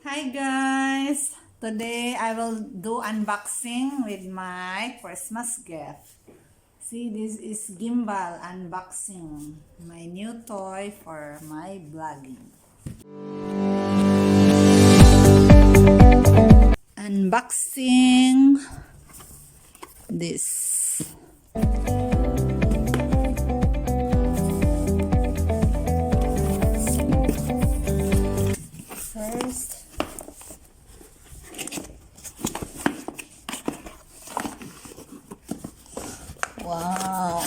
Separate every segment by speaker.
Speaker 1: Hi guys! Today I will do unboxing with my Christmas gift. See, this is Gimbal unboxing. My new toy for my vlogging. Unboxing this. First, wow.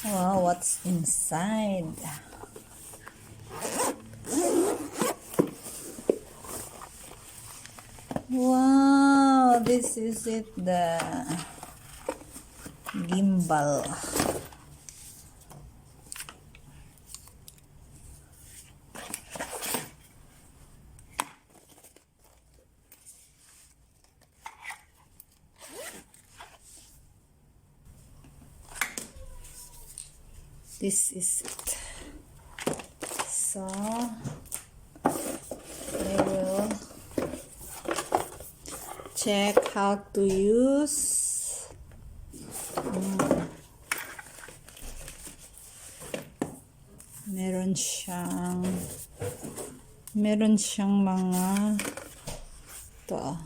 Speaker 1: Wow, what's inside? Wow, this is it, the gimbal. This is it. So I will check how to use. Meron siyang mga to.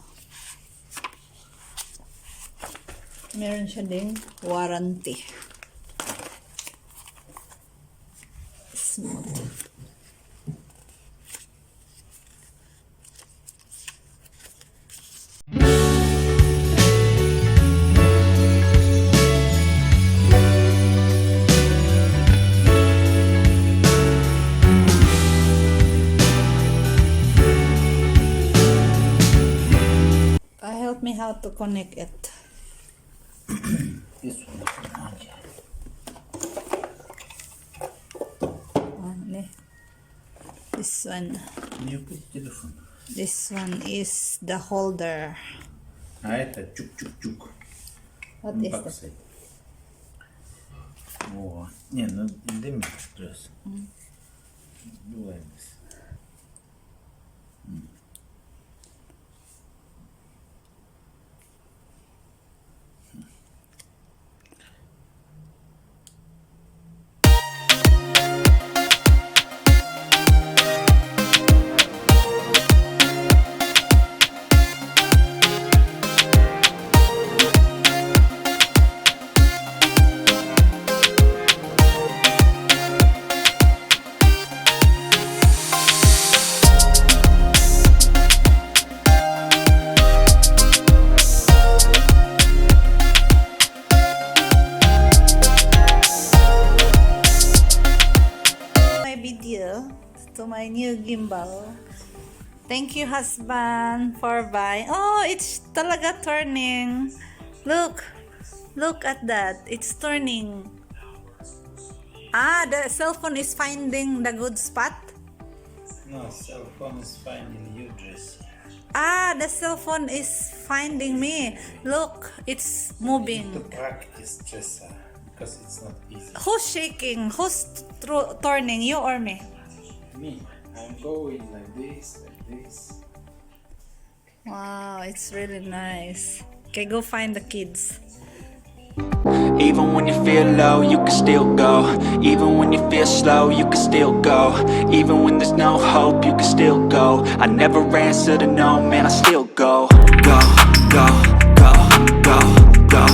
Speaker 1: Meron siya ding warranty. Smooth. Help me how to connect it.
Speaker 2: This one.
Speaker 1: This one.
Speaker 2: You put telephone.
Speaker 1: This one is the holder.
Speaker 2: Это чук-чук-чук.
Speaker 1: What is that?
Speaker 2: О, не, ну дым стресс. Дуем.
Speaker 1: Video to my new gimbal. Thank you, husband, for buying. Oh, it's talaga turning. Look at that. It's turning. Ah, the cell phone is finding the good spot.
Speaker 2: No, cell phone is finding you dress.
Speaker 1: Ah, the cell phone is finding me. Look, it's moving.
Speaker 2: To practice dress because it's not easy.
Speaker 1: Who's shaking? Who's turning? You or me?
Speaker 2: Me, I'm going like this, like this.
Speaker 1: Wow, it's really nice. Okay, go find the kids.
Speaker 3: Even when you feel low, you can still go. Even when you feel slow, you can still go. Even when there's no hope, you can still go. I never answer to no, man, I still go. Go, go.